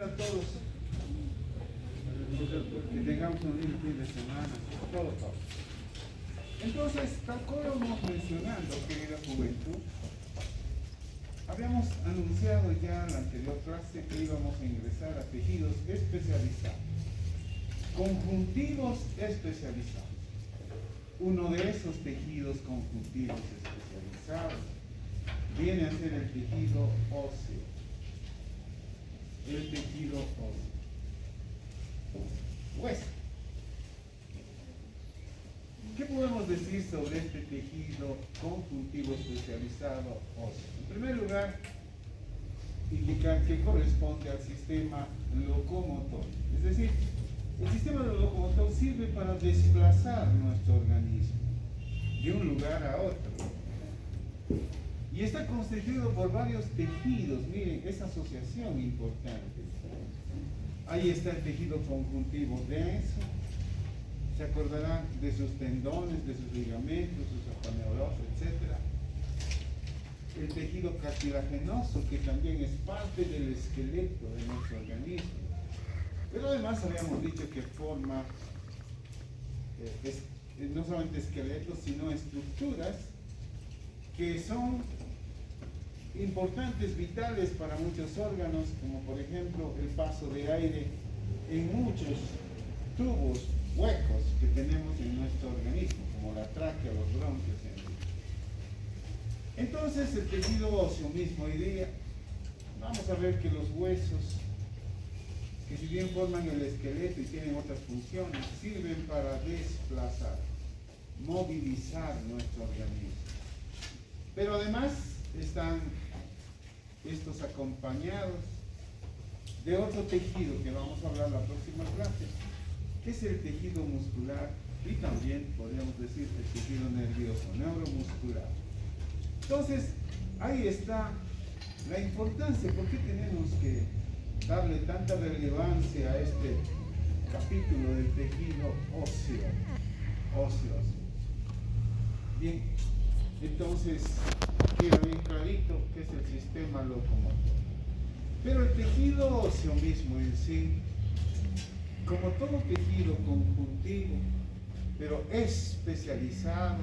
A todos, que tengamos un lindo fin de semana, todo. Entonces, tal como hemos mencionado, querida juventud, habíamos anunciado ya en la anterior clase que íbamos a ingresar a tejidos especializados, conjuntivos especializados. Uno de esos tejidos conjuntivos especializados viene a ser el tejido óseo. El tejido óseo. Hueso. ¿Qué podemos decir sobre este tejido conjuntivo especializado óseo? En primer lugar, indicar que corresponde al sistema locomotor. Es decir, el sistema locomotor sirve para desplazar nuestro organismo de un lugar a otro. Y está constituido por varios tejidos. Miren, esa asociación importante. Ahí está el tejido conjuntivo denso. Se acordarán de sus tendones, de sus ligamentos, sus aponeurosis, etc. El tejido cartilaginoso, que también es parte del esqueleto de nuestro organismo. Pero además habíamos dicho que forma no solamente esqueletos, sino estructuras que son importantes, vitales para muchos órganos, como por ejemplo el paso de aire en muchos tubos, huecos que tenemos en nuestro organismo, como la tráquea, los bronquios. Entonces el tejido óseo mismo hoy día, vamos a ver que los huesos, que si bien forman el esqueleto y tienen otras funciones, sirven para desplazar, movilizar nuestro organismo. Pero además están estos acompañados de otro tejido que vamos a hablar la próxima clase, que es el tejido muscular y también podríamos decir el tejido nervioso, neuromuscular. Entonces, ahí está la importancia. ¿Por qué tenemos que darle tanta relevancia a este capítulo del tejido óseo? Bien, entonces queda bien clarito que es el sistema locomotor. Pero el tejido óseo mismo en sí, como todo tejido conjuntivo, pero especializado,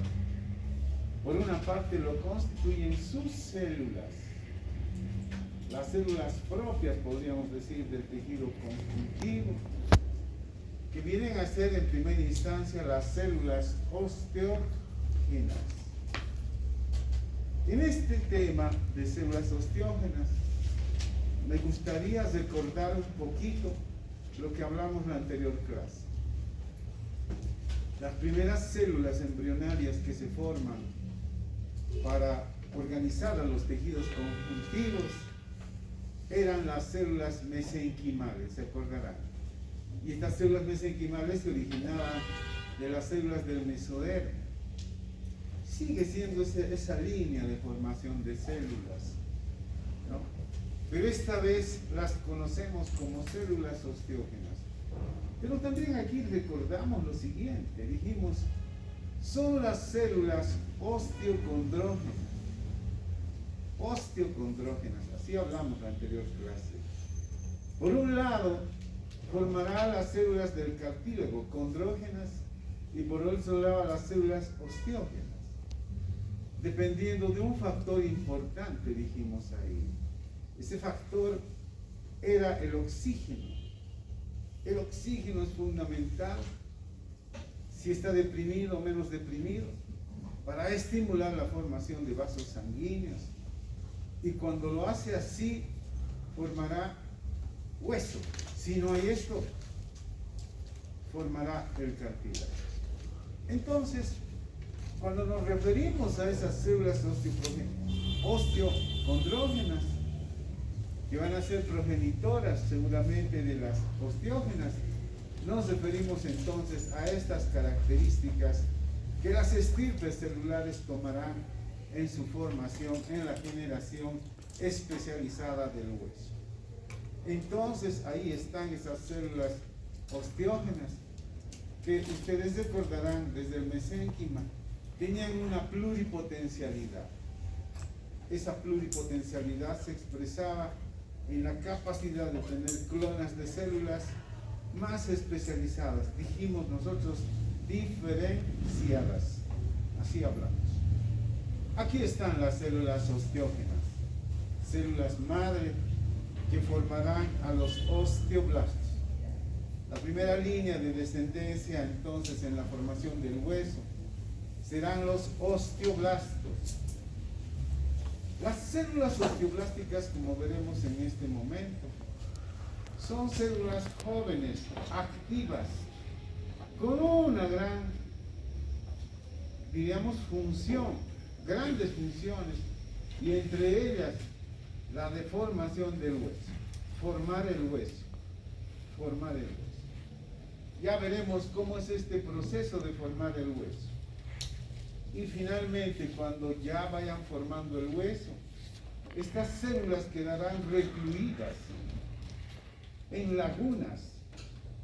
por una parte lo constituyen sus células, las células propias, podríamos decir, del tejido conjuntivo, que vienen a ser en primera instancia las células osteógenas. En este tema de células osteógenas, me gustaría recordar un poquito lo que hablamos en la anterior clase. Las primeras células embrionarias que se forman para organizar a los tejidos conjuntivos eran las células mesenquimales, se acordarán. Y estas células mesenquimales se originaban de las células del mesodermo. Sigue siendo esa línea de formación de células, ¿no? Pero esta vez las conocemos como células osteógenas. Pero también aquí recordamos lo siguiente, dijimos, son las células osteocondrógenas. Osteocondrógenas, así hablamos en la anterior clase. Por un lado, formará las células del cartílago, condrógenas, y por otro lado las células osteógenas, dependiendo de un factor importante, dijimos ahí. Ese factor era el oxígeno. El oxígeno es fundamental, si está deprimido o menos deprimido, para estimular la formación de vasos sanguíneos. Y cuando lo hace así, formará hueso. Si no hay esto, formará el cartílago. Entonces, cuando nos referimos a esas células osteocondrógenas, que van a ser progenitoras seguramente de las osteógenas, nos referimos entonces a estas características que las estirpes celulares tomarán en su formación, en la generación especializada del hueso. Entonces ahí están esas células osteógenas que ustedes recordarán desde el mesénquima, tenían una pluripotencialidad. Esa pluripotencialidad se expresaba en la capacidad de tener clonas de células más especializadas, dijimos nosotros diferenciadas, así hablamos. Aquí están las células osteógenas, células madre que formarán a los osteoblastos. La primera línea de descendencia entonces en la formación del hueso serán los osteoblastos. Las células osteoblásticas, como veremos en este momento, son células jóvenes, activas, con una gran, diríamos, función, grandes funciones, y entre ellas la deformación del hueso, formar el hueso. Ya veremos cómo es este proceso de formar el hueso. Y finalmente, cuando ya vayan formando el hueso, estas células quedarán recluidas en lagunas,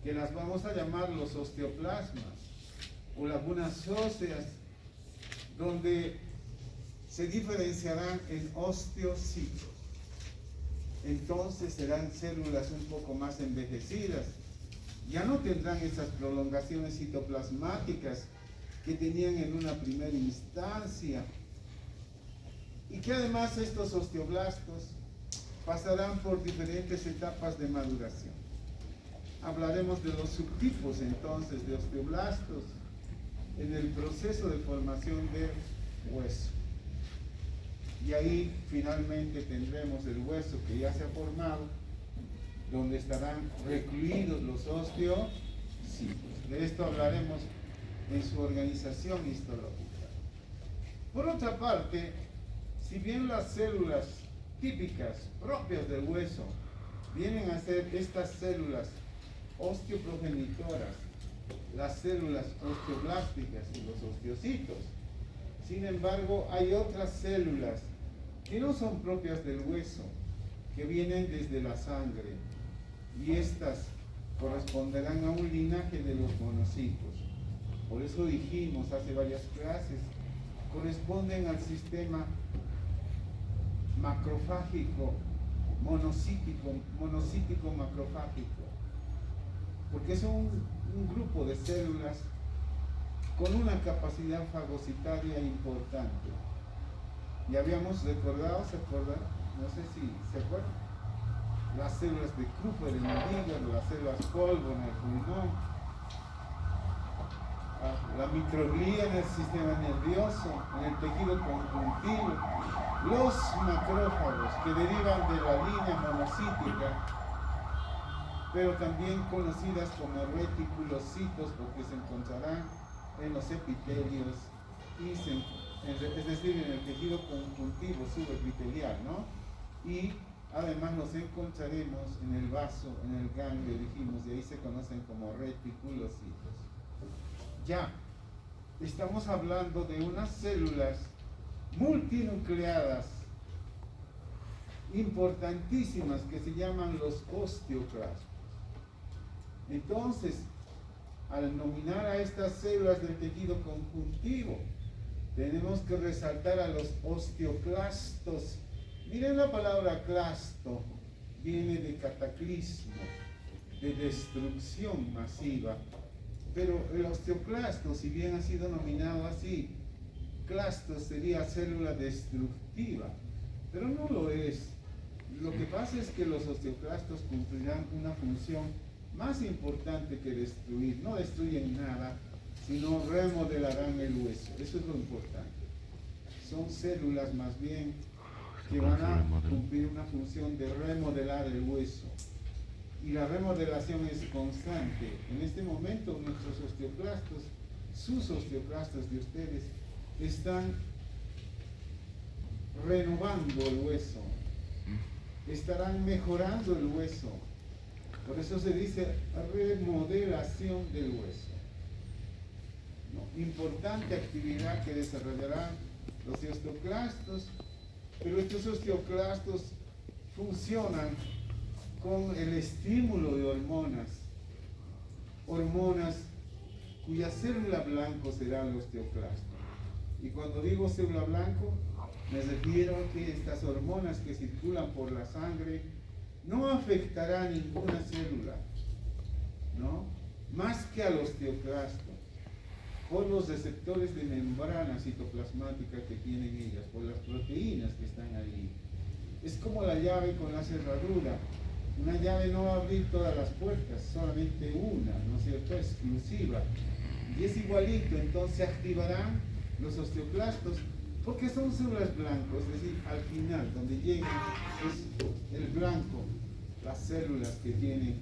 que las vamos a llamar los osteoplasmas, o lagunas óseas, donde se diferenciarán en osteocitos. Entonces serán células un poco más envejecidas. Ya no tendrán esas prolongaciones citoplasmáticas que tenían en una primera instancia. Y que además estos osteoblastos pasarán por diferentes etapas de maduración. Hablaremos de los subtipos entonces de osteoblastos en el proceso de formación del hueso. Y ahí finalmente tendremos el hueso que ya se ha formado, donde estarán recluidos los osteocitos. De esto hablaremos en su organización histológica. Por otra parte, si bien las células típicas, propias del hueso, vienen a ser estas células osteoprogenitoras, las células osteoblásticas y los osteocitos, sin embargo, hay otras células que no son propias del hueso, que vienen desde la sangre, y estas corresponderán a un linaje de los monocitos. Por eso dijimos hace varias clases, corresponden al sistema macrofágico, monocítico macrofágico, porque son un grupo de células con una capacidad fagocitaria importante. Ya habíamos recordado, ¿se acuerdan? No sé si se acuerdan. Las células de Kupffer en el hígado, las células polvo en el pulmón, la microglía en el sistema nervioso, en el tejido conjuntivo, los macrófagos que derivan de la línea monocítica, pero también conocidas como reticulocitos porque se encontrarán en los epitelios, es decir, en el tejido conjuntivo subepitelial, ¿no? Y además nos encontraremos en el vaso, en el ganglio, dijimos, y ahí se conocen como reticulocitos. Ya, estamos hablando de unas células multinucleadas importantísimas que se llaman los osteoclastos. Entonces, al nominar a estas células del tejido conjuntivo, tenemos que resaltar a los osteoclastos. Miren, la palabra clasto viene de cataclismo, de destrucción masiva, pero el osteoclasto, si bien ha sido nominado así, clasto sería célula destructiva, pero no lo es. Lo que pasa es que los osteoclastos cumplirán una función más importante que destruir. No destruyen nada, sino remodelarán el hueso. Eso es lo importante. Son células más bien que van a cumplir una función de remodelar el hueso. Y la remodelación es constante. En este momento nuestros osteoclastos, sus osteoclastos de ustedes, están renovando el hueso. Estarán mejorando el hueso. Por eso se dice remodelación del hueso. ¿No? Importante actividad que desarrollarán los osteoclastos, pero estos osteoclastos funcionan con el estímulo de hormonas cuya célula blanco será el osteoclasto. Y cuando digo célula blanco, me refiero a que estas hormonas que circulan por la sangre no afectará a ninguna célula, ¿no? Más que al osteoclasto, por los receptores de membrana citoplasmática que tienen ellas, por las proteínas que están ahí. Es como la llave con la cerradura. Una llave no va a abrir todas las puertas, solamente una, ¿no es cierto?, exclusiva. Y es igualito, entonces se activarán los osteoclastos, porque son células blancas, es decir, al final, donde lleguen, es el blanco, las células que tienen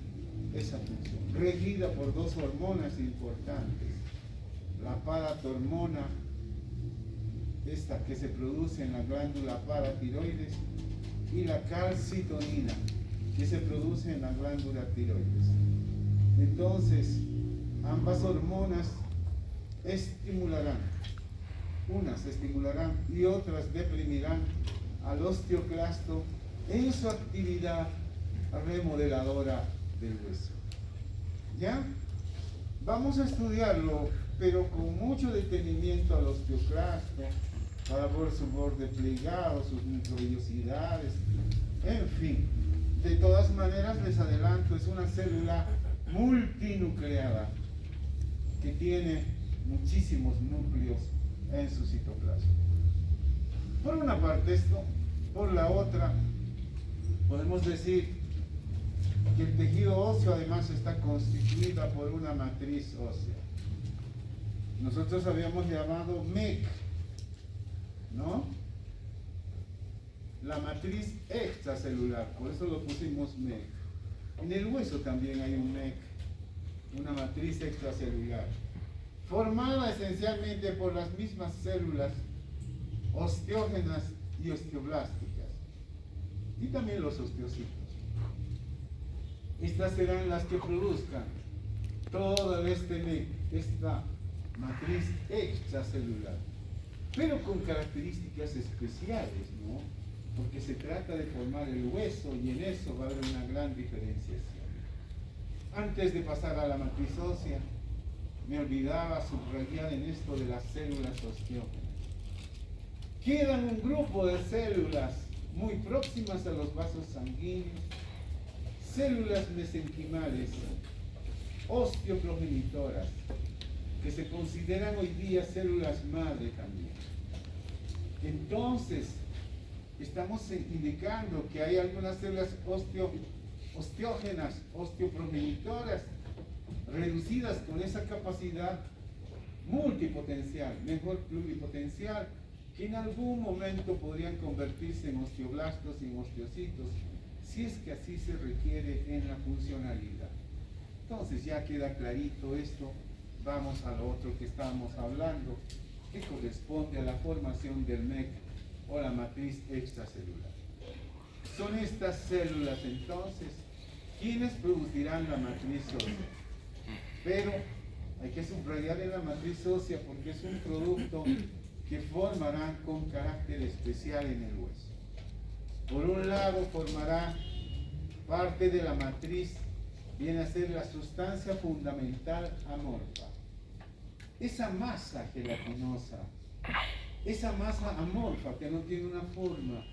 esa función, regida por dos hormonas importantes, la paratormona, esta que se produce en la glándula paratiroides, y la calcitonina, que se produce en la glándula tiroides. Entonces, ambas hormonas estimularán, unas estimularán y otras deprimirán al osteoclasto en su actividad remodeladora del hueso. ¿Ya? Vamos a estudiarlo, pero con mucho detenimiento al osteoclasto, para ver su borde plegado, sus microvellosidades, en fin. De todas maneras, les adelanto, es una célula multinucleada que tiene muchísimos núcleos en su citoplasma. Por una parte esto, por la otra, podemos decir que el tejido óseo además está constituida por una matriz ósea. Nosotros habíamos llamado MEC, ¿no? La matriz extracelular, por eso lo pusimos MEC. En el hueso también hay un MEC, una matriz extracelular, formada esencialmente por las mismas células osteógenas y osteoblásticas, y también los osteocitos. Estas serán las que produzcan todo este MEC, esta matriz extracelular, pero con características especiales, ¿no? Porque se trata de formar el hueso y en eso va a haber una gran diferenciación. Antes de pasar a la matriz ósea, me olvidaba subrayar en esto de las células osteógenas. Quedan un grupo de células muy próximas a los vasos sanguíneos, células mesenquimales, osteoprogenitoras, que se consideran hoy día células madre también. Entonces, estamos indicando que hay algunas células osteógenas, osteoprogenitoras, reducidas con esa capacidad multipotencial, mejor pluripotencial, que en algún momento podrían convertirse en osteoblastos y en osteocitos, si es que así se requiere en la funcionalidad. Entonces ya queda clarito esto. Vamos a lo otro que estábamos hablando, que corresponde a la formación del MEC o la matriz extracelular. Son estas células entonces quienes producirán la matriz ósea. Pero hay que subrayar en la matriz ósea porque es un producto que formarán con carácter especial en el hueso. Por un lado formará parte de la matriz, viene a ser la sustancia fundamental amorfa. Esa masa gelatinosa, esa masa amorfa que no tiene una forma,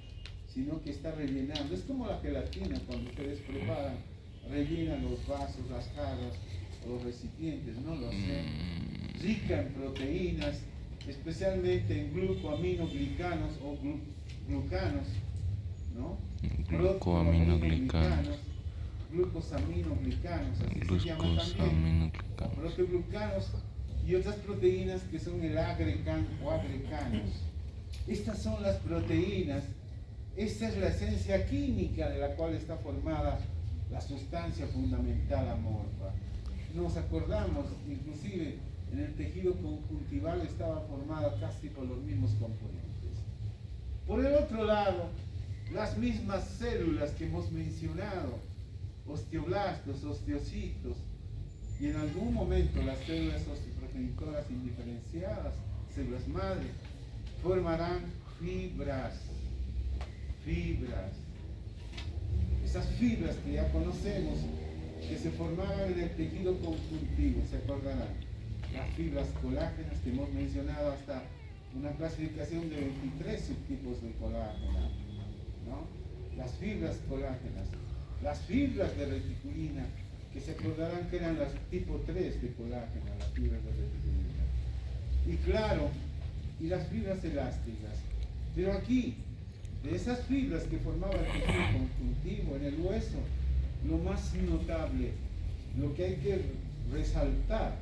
sino que está rellenando. Es como la gelatina cuando ustedes preparan, rellenan los vasos, las jarras, los recipientes, ¿no? Lo hacen rica en proteínas, especialmente en glucoaminoglicanos o glucanos, ¿no? Glucoaminoglicanos. Glucosaminoglicanos, así se llama también. Proteoglucanos y otras proteínas que son el agrecan o agrecanos. Estas son las proteínas. Esta es la esencia química de la cual está formada la sustancia fundamental amorfa. Nos acordamos, inclusive en el tejido conjuntival estaba formada casi por los mismos componentes. Por el otro lado, las mismas células que hemos mencionado, osteoblastos, osteocitos, y en algún momento las células osteoprogenitoras indiferenciadas, células madre, formarán fibras. Esas fibras que ya conocemos, que se formaban en el tejido conjuntivo, ¿se acordarán? Las fibras colágenas que hemos mencionado hasta una clasificación de 23 subtipos de colágeno, ¿no? Las fibras colágenas Las fibras de reticulina, que se acordarán que eran las tipo 3 de colágeno, las fibras de reticulina. Y claro, y las fibras elásticas. Pero aquí, de esas fibras que formaban el tejido conjuntivo en el hueso, lo más notable, lo que hay que resaltar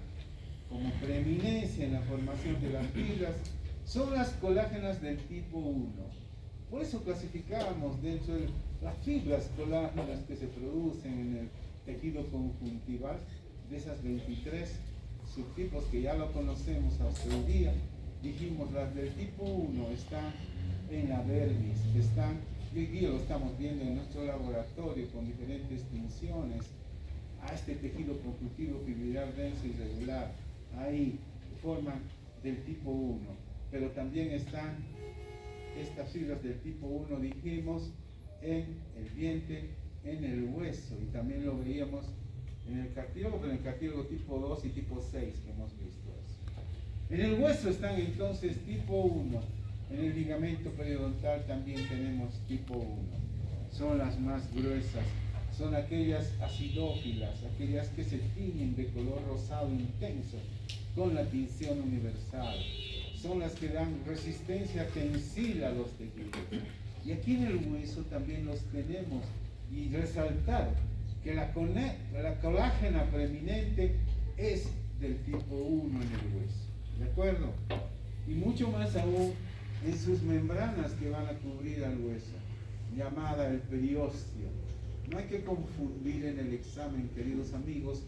como preeminencia en la formación de las fibras, son las colágenas del tipo 1. Por eso clasificábamos dentro de las fibras colágenas que se producen en el tejido conjuntival, de esas 23 subtipos que ya lo conocemos hasta hoy día. Dijimos, las del tipo 1 están en la dermis, hoy día lo estamos viendo en nuestro laboratorio con diferentes tinciones a este tejido conjuntivo fibrilar denso y regular. Ahí forman del tipo 1, pero también están estas fibras del tipo 1, dijimos, en el diente, en el hueso, y también lo veíamos en el cartílago, pero en el cartílago tipo 2 y tipo 6 que hemos visto eso. En el hueso están entonces tipo 1, en el ligamento periodontal también tenemos tipo 1, son las más gruesas, son aquellas acidófilas, aquellas que se tiñen de color rosado intenso con la tinción universal, son las que dan resistencia tensila a los tejidos. Y aquí en el hueso también los tenemos, y resaltar que la colágena preeminente es del tipo 1 en el hueso, ¿de acuerdo? Y mucho más aún en sus membranas que van a cubrir al hueso, llamada el periósteo. No hay que confundir en el examen, queridos amigos,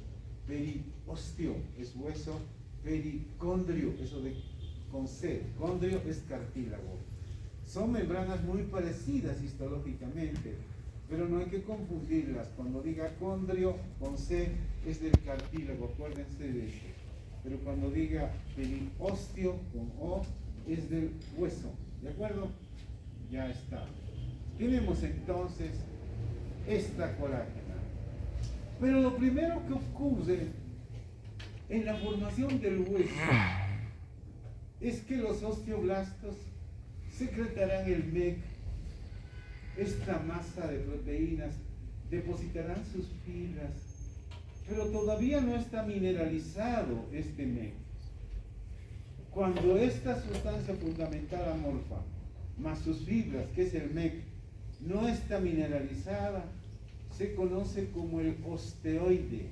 periósteo es hueso, pericondrio, eso de con C, condrio es cartílago. Son membranas muy parecidas histológicamente, pero no hay que confundirlas. Cuando diga condrio con C es del cartílago, acuérdense de eso. Pero cuando diga periósteo con O es del hueso, ¿de acuerdo? Ya está. Tenemos entonces esta colágena. Pero lo primero que ocurre en la formación del hueso es que los osteoblastos secretarán el MEC, esta masa de proteínas, depositarán sus fibras, pero todavía no está mineralizado este MEC. Cuando esta sustancia fundamental amorfa, más sus fibras, que es el MEC, no está mineralizada, se conoce como el osteoide.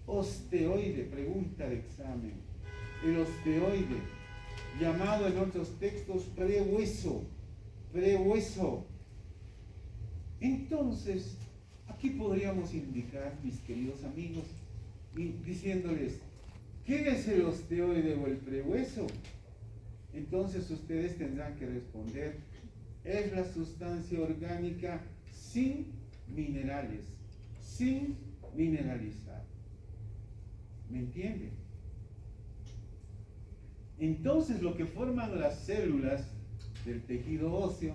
Osteoide, pregunta de examen. El osteoide, llamado en otros textos prehueso, prehueso. Entonces, aquí podríamos indicar, mis queridos amigos, y diciéndoles, ¿qué es el osteoide o el prehueso? Entonces ustedes tendrán que responder, es la sustancia orgánica sin minerales, sin mineralizar. ¿Me entienden? Entonces lo que forman las células del tejido óseo,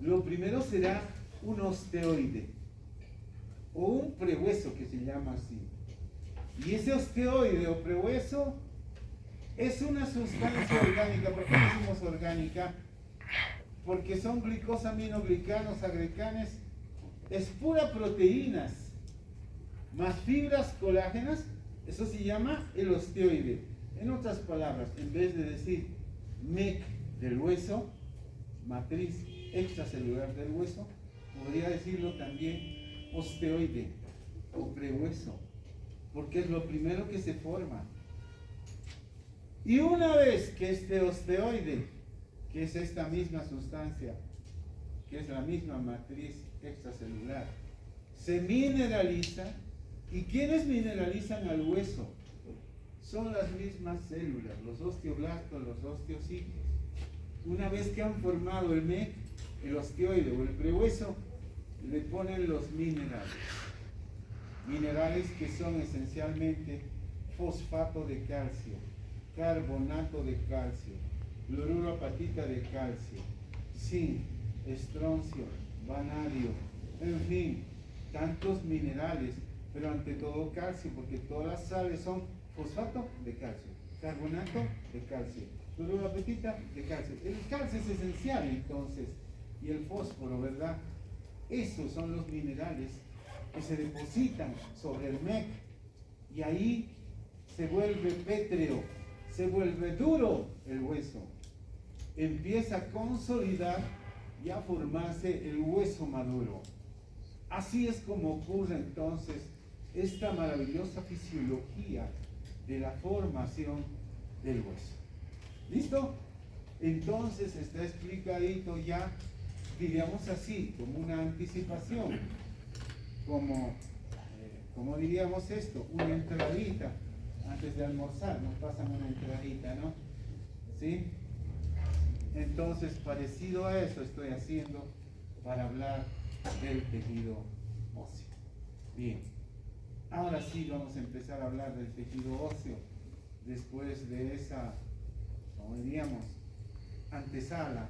lo primero será un osteoide o un prehueso que se llama así. Y ese osteoide o prehueso es una sustancia orgánica. ¿Por qué decimos orgánica? Porque son glicosaminoglicanos agreganes, es pura proteínas más fibras colágenas. Eso se llama el osteoide. En otras palabras, en vez de decir MEC del hueso, matriz extracelular del hueso, podría decirlo también osteoide o prehueso, porque es lo primero que se forma. Y una vez que este osteoide, que es esta misma sustancia, que es la misma matriz extracelular, se mineraliza. ¿Y quiénes mineralizan al hueso? Son las mismas células, los osteoblastos, los osteocitos. Una vez que han formado el MEC, el osteoide o el prehueso, le ponen los minerales. Minerales que son esencialmente fosfato de calcio, carbonato de calcio, cloruro apatita de calcio, zinc, estroncio, vanadio, en fin, tantos minerales, pero ante todo calcio, porque todas las sales son fosfato de calcio, carbonato de calcio, cloruro apatita de calcio. El calcio es esencial entonces, y el fósforo, ¿verdad? Esos son los minerales que se depositan sobre el MEC y ahí se vuelve pétreo, se vuelve duro el hueso. Empieza a consolidar y a formarse el hueso maduro. Así es como ocurre entonces esta maravillosa fisiología de la formación del hueso. ¿Listo? Entonces está explicadito ya, diríamos así, como una anticipación, como diríamos esto, una entradita, antes de almorzar, nos pasan una entradita, ¿no? ¿Sí? Entonces, parecido a eso estoy haciendo para hablar del tejido óseo. Bien, ahora sí vamos a empezar a hablar del tejido óseo, después de esa, como diríamos, antesala,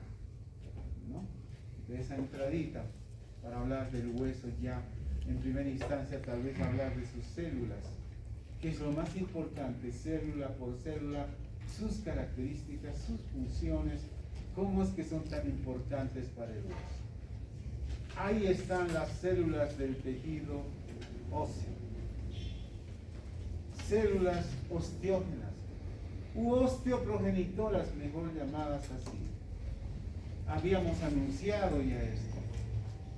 ¿no? De esa entradita, para hablar del hueso ya, en primera instancia tal vez hablar de sus células, que es lo más importante, célula por célula, sus características, sus funciones, cómo es que son tan importantes para el hueso. Ahí están las células del tejido óseo. Células osteógenas, u osteoprogenitoras, mejor llamadas así. Habíamos anunciado ya esto.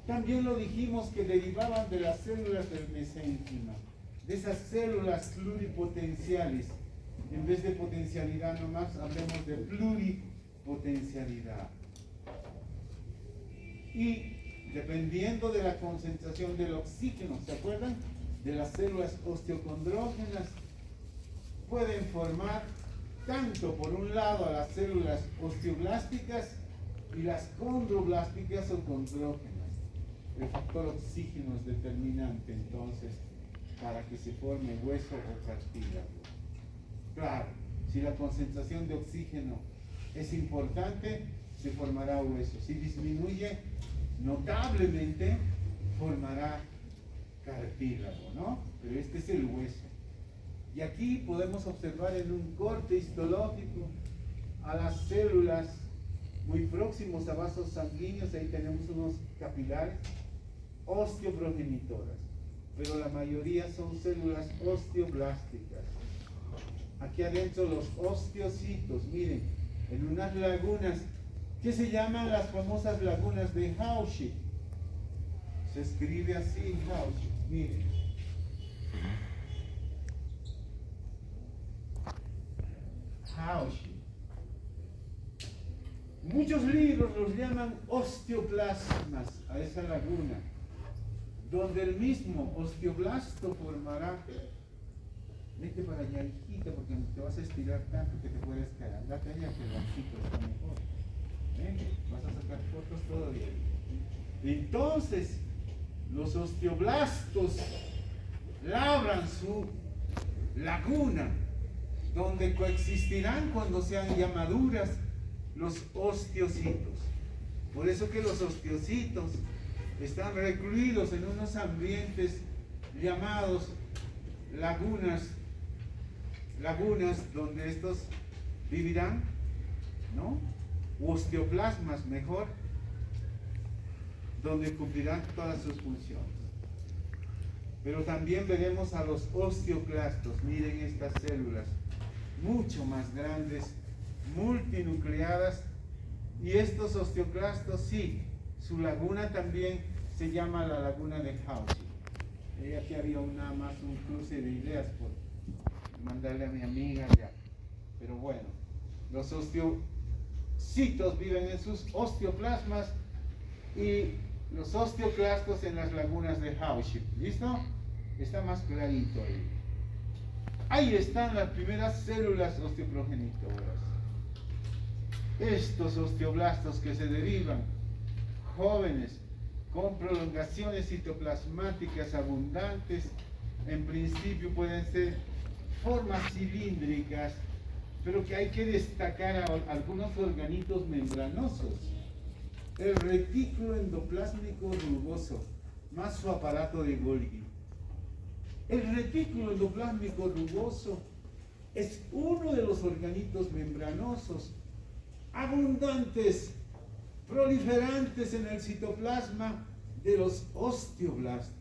También lo dijimos que derivaban de las células del mesénquima, de esas células pluripotenciales. En vez de potencialidad nomás, hablemos de pluripotencialidad. Y dependiendo de la concentración del oxígeno, ¿se acuerdan? De las células osteocondrógenas, pueden formar tanto por un lado a las células osteoblásticas y las condroblásticas o condrógenas. El factor oxígeno es determinante entonces para que se forme hueso o cartílago. Claro, si la concentración de oxígeno es importante, se formará hueso. Si disminuye notablemente, formará cartílago, ¿no? Pero este es el hueso. Y aquí podemos observar en un corte histológico a las células muy próximos a vasos sanguíneos. Ahí tenemos unos capilares osteoprogenitoras, pero la mayoría son células osteoblásticas. Aquí adentro los osteocitos, miren, en unas lagunas que se llaman las famosas lagunas de Hauschildt. Se escribe así, Hauschildt, miren. Hauschildt. Muchos libros los llaman osteoplasmas a esa laguna, donde el mismo osteoblasto formará. Vete para allá, hijita, porque te vas a estirar tanto que te puedes caer. Andate allá, que el banquito está mejor. Vas a sacar fotos todo bien. Entonces, los osteoblastos labran su laguna, donde coexistirán cuando sean ya maduras los osteocitos. Por eso que los osteocitos están recluidos en unos ambientes llamados lagunas donde estos vivirán, ¿no? U osteoplasmas, mejor, donde cumplirán todas sus funciones. Pero también veremos a los osteoclastos. Miren estas células, mucho más grandes, multinucleadas, y estos osteoclastos, sí, su laguna también se llama la laguna de Hauschildt. Aquí había un cruce de ideas por mandarle a mi amiga ya. Pero bueno, los osteocitos viven en sus osteoplasmas y los osteoclastos en las lagunas de Hauschildt. ¿Listo? Está más clarito ahí. Ahí están las primeras células osteoprogenitoras. Estos osteoblastos que se derivan, jóvenes, con prolongaciones citoplasmáticas abundantes, en principio pueden ser formas cilíndricas, pero que hay que destacar algunos organitos membranosos. El retículo endoplásmico rugoso, más su aparato de Golgi. El retículo endoplásmico rugoso es uno de los organitos membranosos abundantes, proliferantes en el citoplasma de los osteoblastos.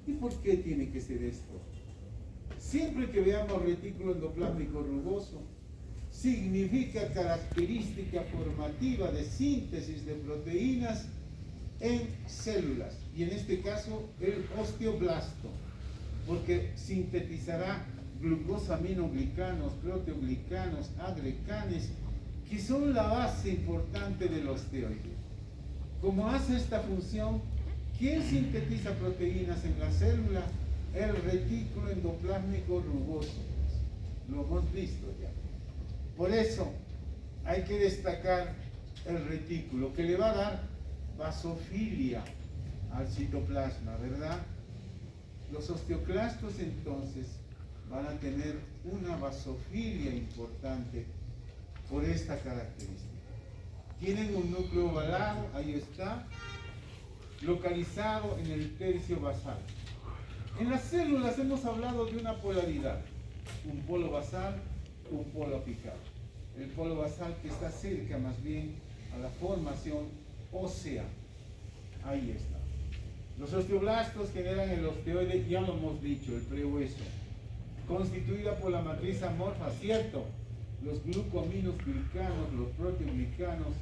¿Y por qué tiene que ser esto? Siempre que veamos retículo endoplásmico rugoso, significa característica formativa de síntesis de proteínas en células, y en este caso el osteoblasto, porque sintetizará glucosaminoglicanos, proteoglicanos, agrecanes, que son la base importante del osteoide. Como hace esta función, ¿quién sintetiza proteínas en la célula? El retículo endoplásmico rugoso. Lo hemos visto ya. Por eso hay que destacar el retículo, que le va a dar vasofilia al citoplasma, ¿verdad? Los osteoclastos entonces van a tener una vasofilia importante por esta característica. Tienen un núcleo ovalado, ahí está, localizado en el tercio basal. En las células hemos hablado de una polaridad, un polo basal, un polo apical. El polo basal que está cerca más bien a la formación ósea. Ahí está. Los osteoblastos generan el osteoide, ya lo hemos dicho, el prehueso, constituida por la matriz amorfa, ¿cierto? Los glucoaminoglicanos, los proteoglicanos,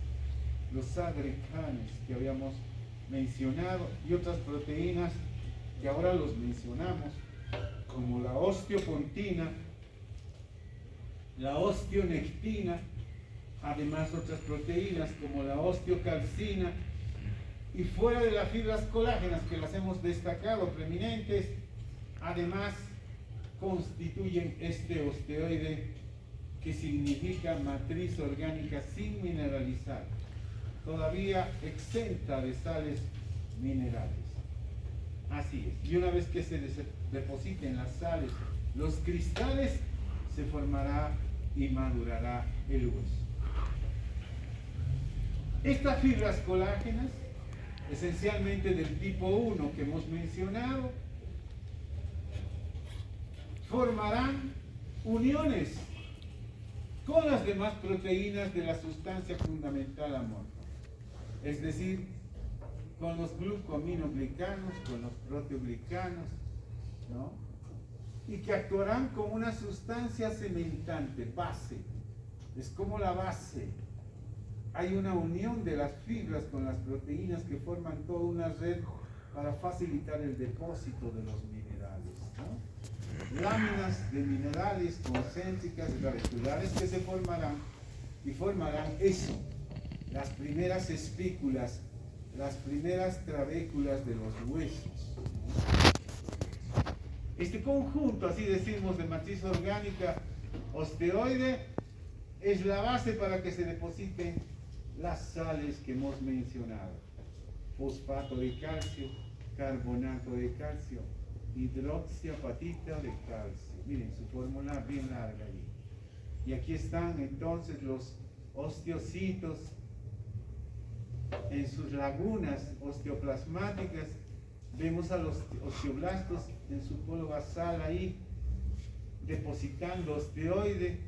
los agrecanes que habíamos mencionado y otras proteínas que ahora los mencionamos, como la osteopontina, la osteonectina, además otras proteínas como la osteocalcina, y fuera de las fibras colágenas que las hemos destacado preeminentes, además constituyen este osteoide que significa matriz orgánica sin mineralizar, todavía exenta de sales minerales. Así es. Y una vez que se depositen las sales, los cristales, se formará y madurará el hueso. Estas fibras colágenas, esencialmente del tipo 1 que hemos mencionado, formarán uniones con las demás proteínas de la sustancia fundamental amorfa, es decir, con los glucoaminoglicanos, con los proteoglicanos, ¿no? Y que actuarán como una sustancia cementante, base. Es como la base. Hay una unión de las fibras con las proteínas que forman toda una red para facilitar el depósito de los minerales, ¿no? Láminas de minerales concéntricas gravitulares que se formarán y formarán eso, las primeras espículas, las primeras trabéculas de los huesos. Este conjunto, así decimos, de matriz orgánica osteoide es la base para que se depositen las sales que hemos mencionado: fosfato de calcio, carbonato de calcio, hidroxiapatita de calcio. Miren su fórmula bien larga allí. Y aquí están entonces los osteocitos en sus lagunas osteoplasmáticas. Vemos a los osteoblastos en su polo basal ahí depositando osteoide,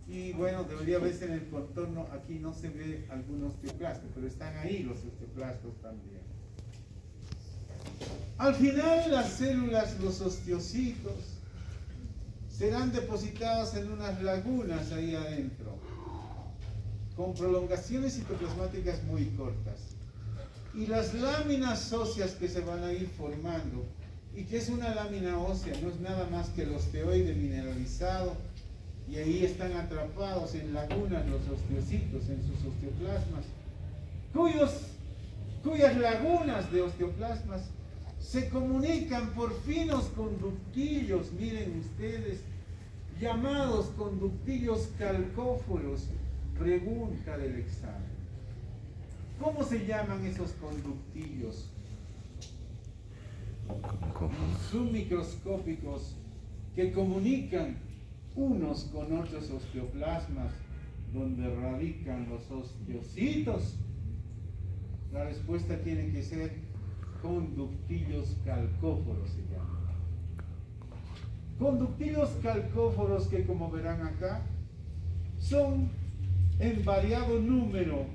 y bueno, debería verse en el contorno. Aquí no se ve algún osteoclasto, pero están ahí los osteoclastos también. Al final, las células, los osteocitos, serán depositados en unas lagunas ahí adentro, con prolongaciones citoplasmáticas muy cortas. Y las láminas óseas que se van a ir formando, y que es una lámina ósea, no es nada más que el osteoide mineralizado, y ahí están atrapados en lagunas los osteocitos en sus osteoplasmas, cuyas lagunas de osteoplasmas se comunican por finos conductillos, miren ustedes, llamados conductillos calcóforos. Pregunta del examen: ¿cómo se llaman esos conductillos? Submicroscópicos, que comunican unos con otros osteoplasmas donde radican los osteocitos. La respuesta tiene que ser conductillos calcóforos, se llaman. Conductillos calcóforos que, como verán acá, son en variado número,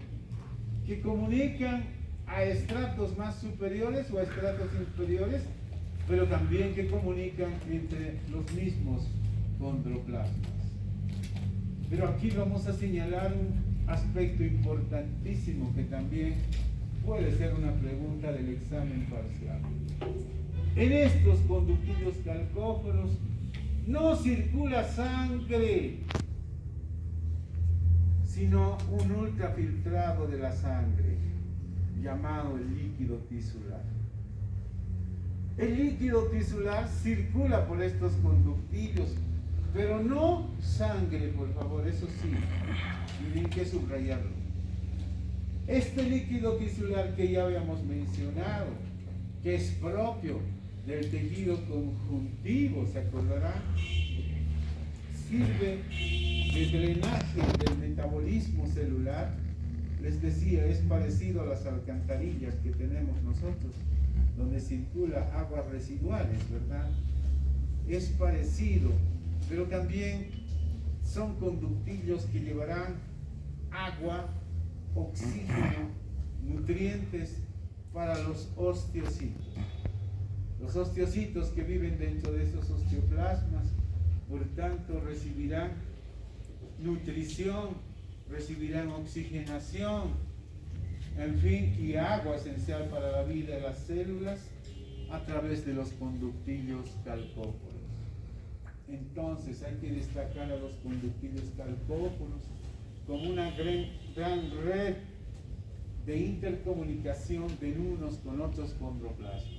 que comunican a estratos más superiores o a estratos inferiores, pero también que comunican entre los mismos condroplasmas. Pero aquí vamos a señalar un aspecto importantísimo que también puede ser una pregunta del examen parcial. En estos conductillos calcóforos no circula sangre, sino un ultrafiltrado de la sangre, llamado el líquido tisular. El líquido tisular circula por estos conductillos, pero no sangre, por favor, eso sí, tienen que subrayarlo. Este líquido tisular que ya habíamos mencionado, que es propio del tejido conjuntivo, ¿se acordarán? Sirve de drenaje del metabolismo celular. Les decía, es parecido a las alcantarillas que tenemos nosotros, donde circula aguas residuales, ¿verdad? Es parecido, pero también son conductillos que llevarán agua, oxígeno, nutrientes para los osteocitos. Los osteocitos que viven dentro de esos osteoplasmas, por tanto, recibirán nutrición, recibirán oxigenación, en fin, y agua esencial para la vida de las células a través de los conductillos calcóforos. Entonces hay que destacar a los conductillos calcóforos como una gran red de intercomunicación de unos con otros condroplasmas.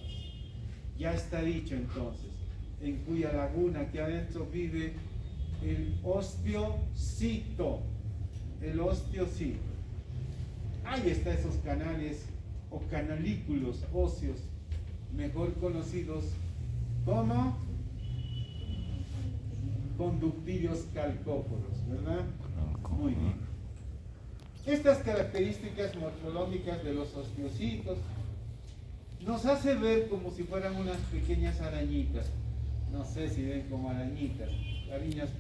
Ya está dicho entonces, en cuya laguna aquí adentro vive el osteocito. El osteocito. Ahí están esos canales o canalículos óseos, mejor conocidos como conductillos calcóforos, ¿verdad? Muy bien. Estas características morfológicas de los osteocitos nos hace ver como si fueran unas pequeñas arañitas. No sé si ven como arañitas,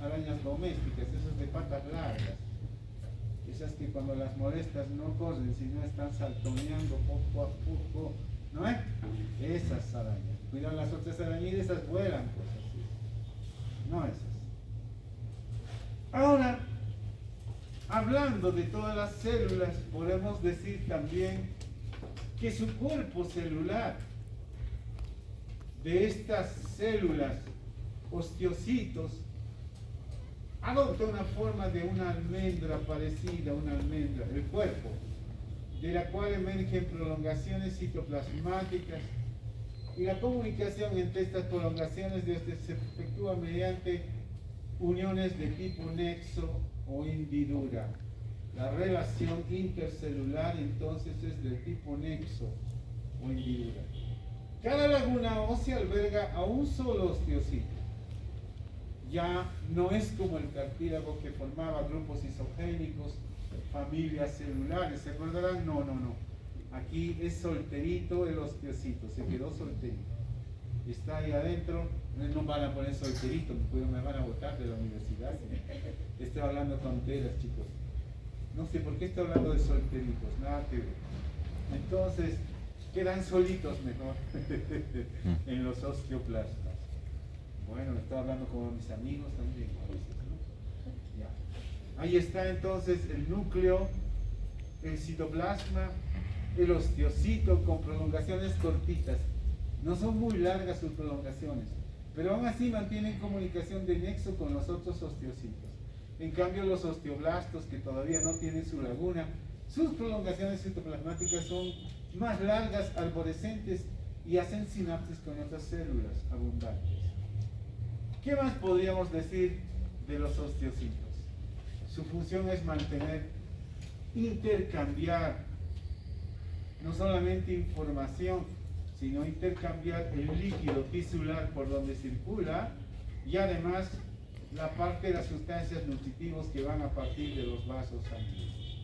arañas domésticas, esas de patas largas. Esas que cuando las molestas no corren, sino están saltoneando poco a poco, ¿no es? Esas arañas. Cuidado, las otras arañitas, esas vuelan, pues así. No esas. Ahora, hablando de todas las células, podemos decir también que su cuerpo celular de estas células osteocitos adopta una forma de una almendra parecida a una almendra, el cuerpo, de la cual emergen prolongaciones citoplasmáticas, y la comunicación entre estas prolongaciones se efectúa mediante uniones de tipo nexo o hendidura. La relación intercelular entonces es de tipo nexo o hendidura. Cada laguna ósea alberga a un solo osteocito. Ya no es como el cartílago que formaba grupos isogénicos, familias celulares. ¿Se acordarán? No. Aquí es solterito el osteocito, se quedó solterito. Está ahí adentro, no van a poner solterito, me van a botar de la universidad. Estoy hablando tonteras, chicos. No sé por qué estoy hablando de solteritos, nada que ver. Entonces, quedan solitos mejor en los osteoplasmas. Bueno, estoy hablando con mis amigos también a veces, ¿no? Ya. Ahí está entonces el núcleo, el citoplasma, el osteocito con prolongaciones cortitas. No son muy largas sus prolongaciones, pero aún así mantienen comunicación de nexo con los otros osteocitos. En cambio, los osteoblastos, que todavía no tienen su laguna, sus prolongaciones citoplasmáticas son más largas, arborescentes, y hacen sinapsis con otras células abundantes. ¿Qué más podríamos decir de los osteocitos? Su función es mantener, intercambiar, no solamente información, sino intercambiar el líquido tisular por donde circula, y además la parte de las sustancias nutritivas que van a partir de los vasos sanguíneos.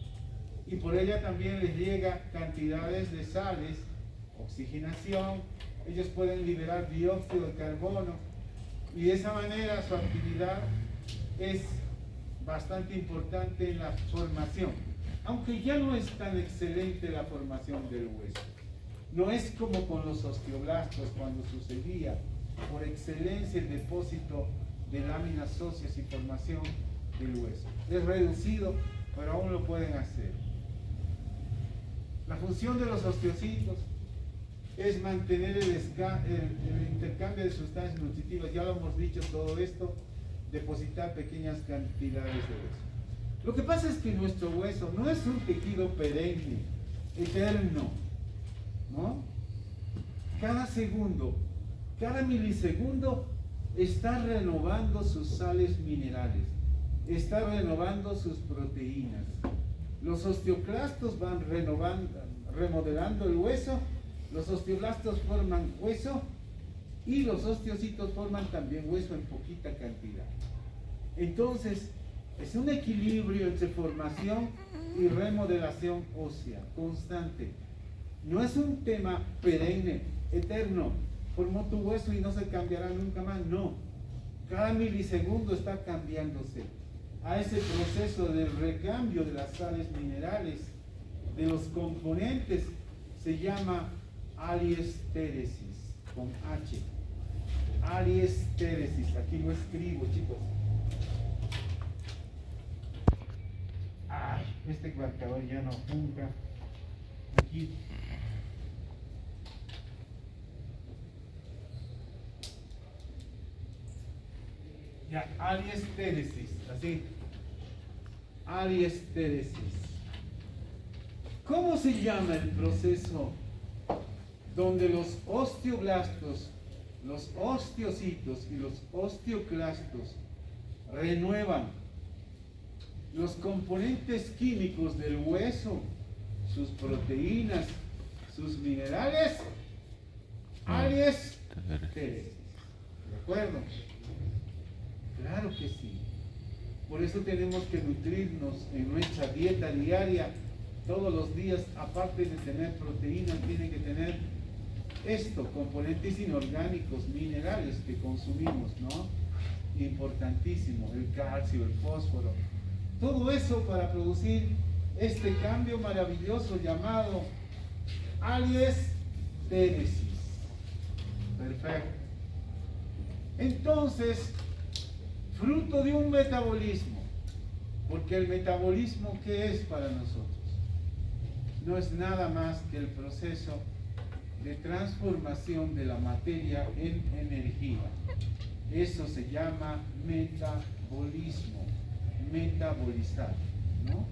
Y por ella también les llega cantidades de sales, oxigenación, ellos pueden liberar dióxido de carbono, y de esa manera su actividad es bastante importante en la formación. aunque ya no es tan excelente la formación del hueso. No es como con los osteoblastos cuando sucedía por excelencia el depósito de láminas óseas y formación del hueso. Es reducido, pero aún lo pueden hacer. La función de los osteocitos es mantener el intercambio de sustancias nutritivas. Ya lo hemos dicho todo esto, depositar pequeñas cantidades de hueso. Lo que pasa es que nuestro hueso no es un tejido perenne, eterno, ¿no? Cada segundo, cada milisegundo está renovando sus sales minerales, está renovando sus proteínas. Los osteoclastos van remodelando el hueso, los osteoblastos forman hueso y los osteocitos forman también hueso en poquita cantidad. Entonces, es un equilibrio entre formación y remodelación ósea constante. No es un tema perenne, eterno. Formó tu hueso y no se cambiará nunca más. No. Cada milisegundo está cambiándose. A ese proceso de recambio de las sales minerales, de los componentes, se llama aliestéresis, con H. Aliestéresis. Aquí lo escribo, chicos. Ay, este marcador ya no funca. Aquí. Ya, aliestéresis, así. Aliestéresis. ¿Cómo se llama el proceso donde los osteoblastos, los osteocitos y los osteoclastos renuevan los componentes químicos del hueso, sus proteínas, sus minerales? Aliestéresis. ¿De acuerdo? Claro que sí. Por eso tenemos que nutrirnos en nuestra dieta diaria. Todos los días, aparte de tener proteínas, tienen que tener esto, componentes inorgánicos, minerales que consumimos, ¿no? Importantísimo, el calcio, el fósforo. Todo eso para producir este cambio maravilloso llamado aliestéresis. Perfecto. Entonces, fruto de un metabolismo, porque el metabolismo, ¿qué es para nosotros? No es nada más que el proceso de transformación de la materia en energía. Eso se llama metabolismo, metabolizar, ¿no?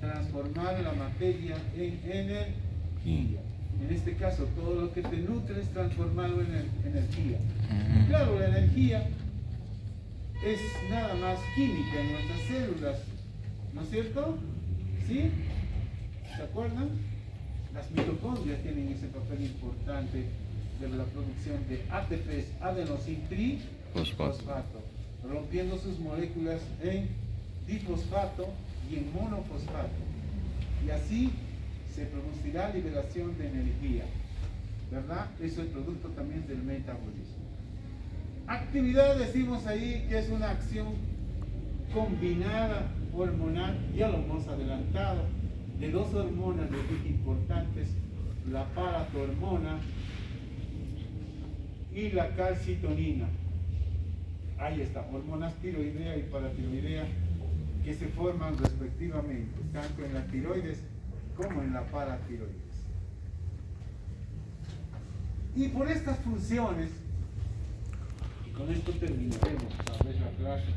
Transformar la materia en energía. En este caso, todo lo que te nutre es transformado en energía. Claro, la energía es nada más química en nuestras células, ¿no es cierto? ¿Sí? ¿Se acuerdan? Las mitocondrias tienen ese papel importante de la producción de ATPs, adenosín-trifosfato, rompiendo sus moléculas en difosfato y en monofosfato. Y así se producirá liberación de energía, ¿verdad? Eso es producto también del metabolismo. Actividad, decimos ahí que es una acción combinada hormonal, ya lo hemos adelantado, de dos hormonas importantes, la paratormona y la calcitonina. Ahí está, hormonas tiroidea y paratiroidea que se forman respectivamente, tanto en la tiroides como en la paratiroides. Y por estas funciones, y con esto terminaremos tal vez la clase,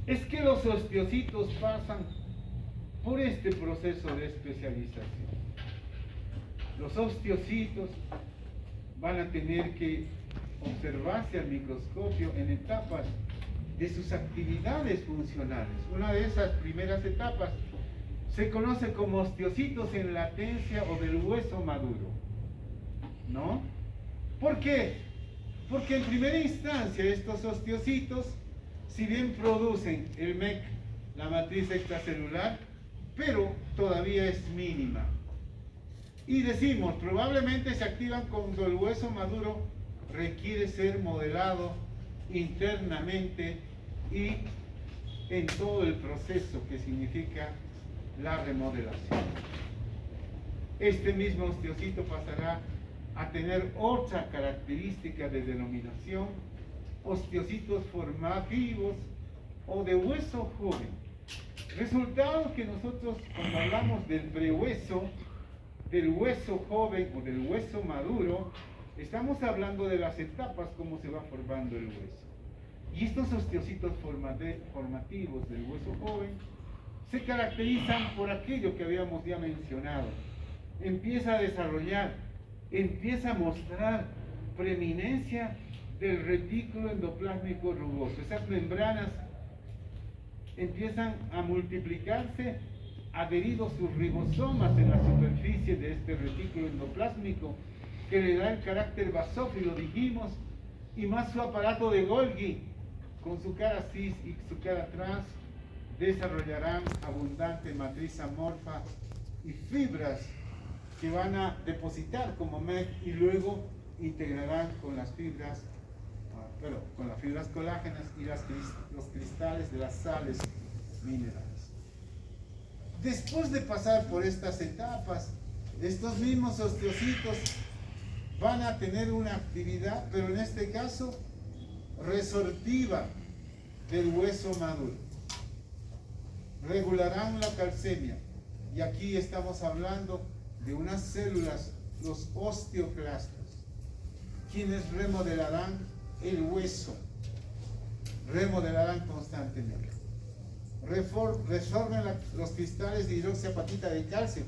es que los osteocitos pasan por este proceso de especialización. Los osteocitos van a tener que observarse al microscopio en etapas de sus actividades funcionales. Una de esas primeras etapas se conoce como osteocitos en latencia o del hueso maduro, ¿no? ¿Por qué? Porque en primera instancia estos osteocitos, si bien producen el MEC, la matriz extracelular, pero todavía es mínima. Y decimos, probablemente se activan cuando el hueso maduro requiere ser modelado internamente y en todo el proceso que significa la remodelación. Este mismo osteocito pasará a tener otra característica de denominación, osteocitos formativos o de hueso joven. Resultado que nosotros, cuando hablamos del prehueso, del hueso joven o del hueso maduro, estamos hablando de las etapas, cómo se va formando el hueso. Y estos osteocitos formativos del hueso joven se caracterizan por aquello que habíamos ya mencionado. Empieza a desarrollar, empieza a mostrar preeminencia del retículo endoplásmico rugoso. Esas membranas empiezan a multiplicarse adheridos sus ribosomas en la superficie de este retículo endoplásmico, que le da el carácter basófilo, dijimos, y más su aparato de Golgi, con su cara cis y su cara trans, desarrollarán abundante matriz amorfa y fibras que van a depositar como MEC y luego integrarán con las fibras, con las fibras colágenas y los cristales de las sales minerales. Después de pasar por estas etapas, estos mismos osteocitos van a tener una actividad, pero en este caso resortiva del hueso maduro. Regularán la calcemia, y aquí estamos hablando de unas células, los osteoclastos, quienes remodelarán el hueso, remodelarán constantemente. Resorben los cristales de hidroxiapatita de calcio,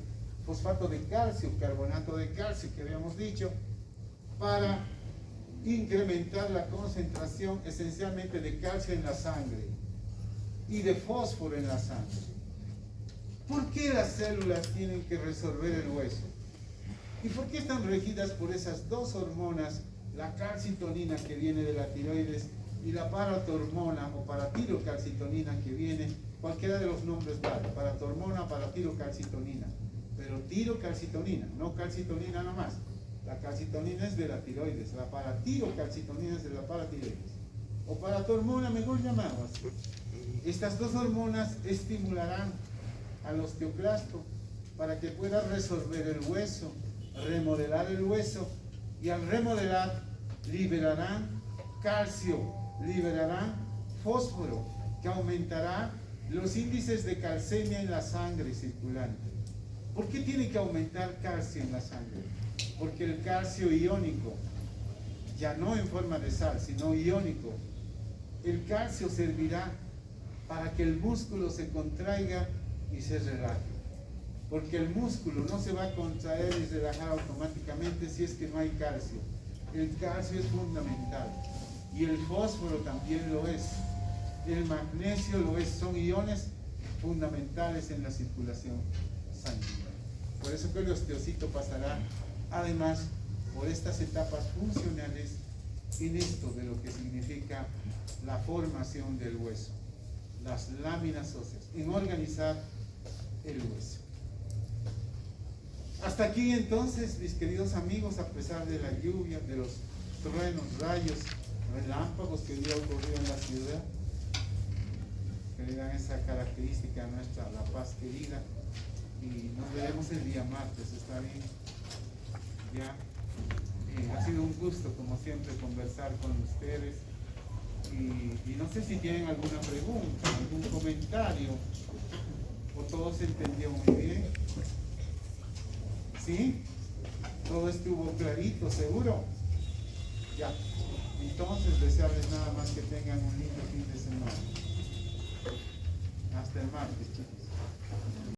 fosfato de calcio, carbonato de calcio que habíamos dicho, para incrementar la concentración esencialmente de calcio en la sangre y de fósforo en la sangre. ¿Por qué las células tienen que resorber el hueso? ¿Y por qué están regidas por esas dos hormonas, la calcitonina que viene de la tiroides y la paratormona o paratirocalcitonina que viene, cualquiera de los nombres vale, paratormona, paratirocalcitonina, pero tirocalcitonina, no calcitonina nada más. La calcitonina es de la tiroides, la paratirocalcitonina es de la paratiroides, o paratormona mejor llamado así. Estas dos hormonas estimularán al osteoclasto para que pueda resorber el hueso, remodelar el hueso, y al remodelar liberarán calcio, liberarán fósforo, que aumentará los índices de calcemia en la sangre circulante. ¿Por qué tiene que aumentar calcio en la sangre? Porque el calcio iónico, ya no en forma de sal, sino iónico, el calcio servirá para que el músculo se contraiga y se relaje. Porque el músculo no se va a contraer y relajar automáticamente si es que no hay calcio. El calcio es fundamental. Y el fósforo también lo es. El magnesio lo es. Son iones fundamentales en la circulación sanguínea. Por eso que el osteocito pasará, además, por estas etapas funcionales en esto de lo que significa la formación del hueso, las láminas óseas, en organizar el hueso. Hasta aquí entonces, mis queridos amigos, a pesar de la lluvia, de los truenos, rayos, relámpagos que hoy día ocurrió en la ciudad, que le dan esa característica a nuestra La Paz querida, y nos veremos el día martes, ¿está bien? Ya, ha sido un gusto como siempre conversar con ustedes, y no sé si tienen alguna pregunta, algún comentario, o todo se entendió muy bien. ¿Sí? Todo estuvo clarito, seguro. Ya. Entonces, desearles nada más que tengan un lindo fin de semana. Hasta el martes, chicos.